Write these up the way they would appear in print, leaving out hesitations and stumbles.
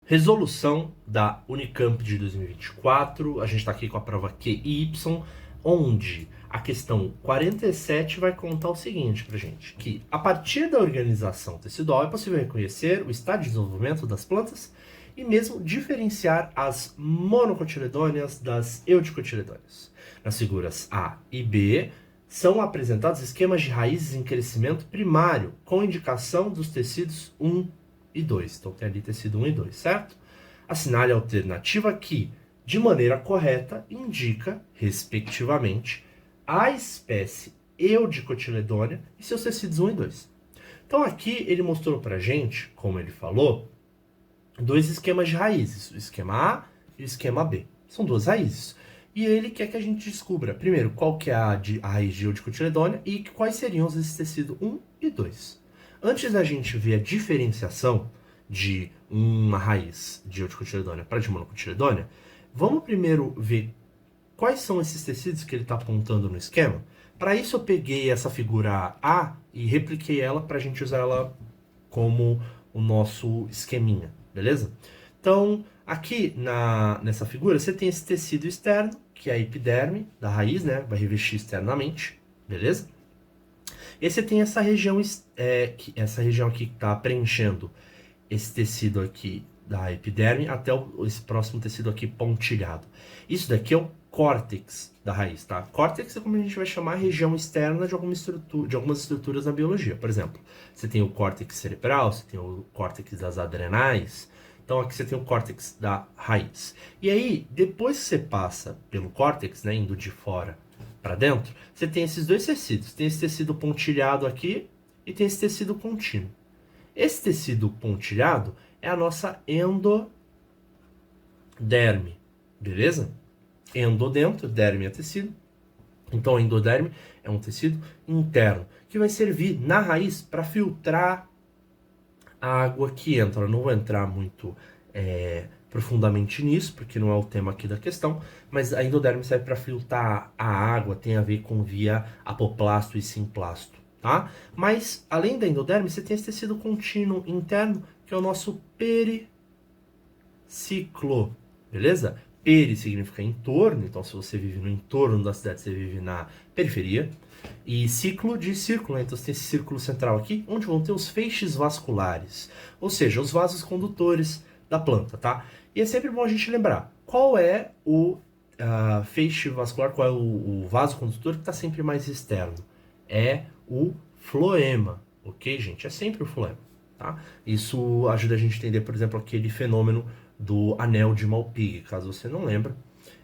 Resolução da Unicamp de 2024, a gente está aqui com a prova QY, onde a questão 47 vai contar o seguinte pra gente, que a partir da organização tecidual é possível reconhecer o estado de desenvolvimento das plantas e mesmo diferenciar as monocotiledôneas das eudicotiledôneas. Nas figuras A e B, são apresentados esquemas de raízes em crescimento primário, com indicação dos tecidos 1 e 2. Então tem ali tecido 1 e 2, certo? Assinale a alternativa que, de maneira correta, indica, respectivamente, a espécie Eudicotiledônea e seus tecidos 1 e 2. Então aqui ele mostrou pra gente, como ele falou, dois esquemas de raízes, o esquema A e o esquema B. São duas raízes. E ele quer que a gente descubra, primeiro, qual que é a raiz de Eudicotiledônea e quais seriam os desses tecidos 1 e 2. Antes da gente ver a diferenciação de uma raiz de Eudicotiledônea para de monocotiledônea, vamos primeiro ver quais são esses tecidos que ele está apontando no esquema. Para isso eu peguei essa figura A e repliquei ela para a gente usar ela como o nosso esqueminha, beleza? Então, aqui nessa figura, você tem esse tecido externo, que é a epiderme da raiz, né? Vai revestir externamente, beleza? E aí você tem essa região, essa região aqui que está preenchendo esse tecido aqui da epiderme até esse próximo tecido aqui pontilhado. Isso daqui é o córtex da raiz, tá? Córtex é como a gente vai chamar a região externa de algumas estruturas na biologia. Por exemplo, você tem o córtex cerebral, você tem o córtex das adrenais. Então aqui você tem o córtex da raiz. E aí, depois que você passa pelo córtex, né, indo de fora para dentro, você tem esses dois tecidos. Tem esse tecido pontilhado aqui e tem esse tecido contínuo. Esse tecido pontilhado é a nossa endoderme, beleza? Endodentro, derme é tecido. Então a endoderme é um tecido interno que vai servir na raiz para filtrar a água que entra. Eu não vou entrar muito profundamente nisso, porque não é o tema aqui da questão, mas a endoderme serve para filtrar a água, tem a ver com via apoplasto e simplasto, tá? Mas, além da endoderme, você tem esse tecido contínuo interno, que é o nosso periciclo, beleza? Peri significa entorno, então se você vive no entorno da cidade, você vive na periferia. E ciclo de círculo, né? Então você tem esse círculo central aqui, onde vão ter os feixes vasculares, ou seja, os vasos condutores da planta, tá? E é sempre bom a gente lembrar qual é o feixe vascular, qual é o vaso condutor que está sempre mais externo. É o floema, ok, gente? É sempre o floema, tá? Isso ajuda a gente a entender, por exemplo, aquele fenômeno do anel de Malpighi, caso você não lembre.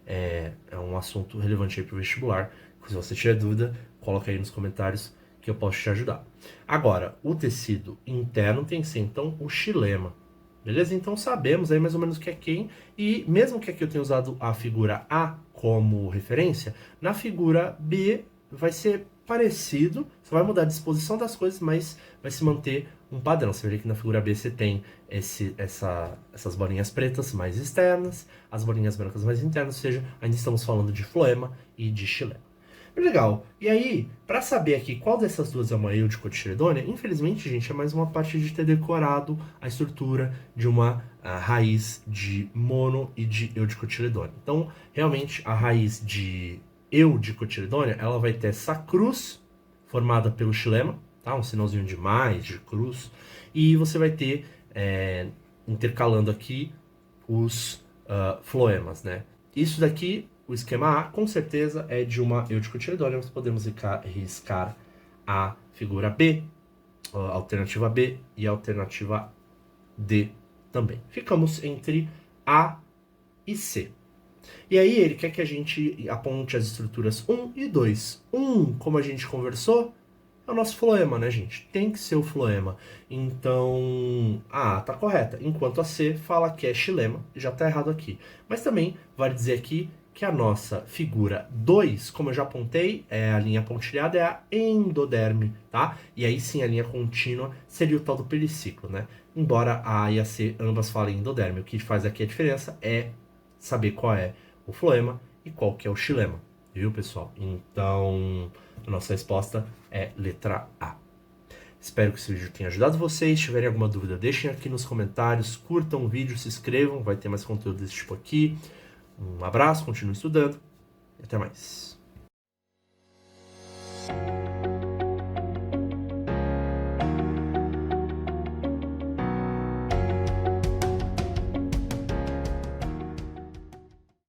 É um assunto relevante aí para o vestibular. Se você tiver dúvida, coloca aí nos comentários que eu posso te ajudar. Agora, o tecido interno tem que ser, então, o xilema. Beleza? Então sabemos aí mais ou menos o que é quem. E mesmo que aqui eu tenha usado a figura A como referência, na figura B vai ser parecido. Só vai mudar a disposição das coisas, mas vai se manter um padrão. Você vê que na figura B você tem essas bolinhas pretas mais externas, as bolinhas brancas mais internas, ou seja, ainda estamos falando de floema e de xilema. Legal. E aí, para saber aqui qual dessas duas é uma eudicotiledônea, infelizmente, gente, é mais uma parte de ter decorado a estrutura de uma raiz de mono e de eudicotiledônea. Então, realmente, a raiz de eudicotiledônea, ela vai ter essa cruz formada pelo xilema, tá? Um sinalzinho de mais, de cruz, e você vai ter, intercalando aqui, os floemas, né? Isso daqui, o esquema A, com certeza é de uma eudicotiledônea. Nós podemos riscar a figura B, a alternativa B e a alternativa D também. Ficamos entre A e C. E aí ele quer que a gente aponte as estruturas 1 e 2. 1, como a gente conversou, é o nosso floema, né, gente? Tem que ser o floema. Então, a A tá correta, enquanto a C fala que é xilema, já tá errado aqui. Mas também vale dizer aqui que a nossa figura 2, como eu já apontei, a linha pontilhada é a endoderme, tá? E aí sim a linha contínua seria o tal do periciclo, né? Embora a A e a C ambas falem endoderme, o que faz aqui a diferença é saber qual é o floema e qual que é o xilema, viu, pessoal? Então, a nossa resposta é letra A. Espero que esse vídeo tenha ajudado vocês. Se tiverem alguma dúvida, deixem aqui nos comentários, curtam o vídeo, se inscrevam, vai ter mais conteúdo desse tipo aqui. Um abraço, continuem estudando e até mais.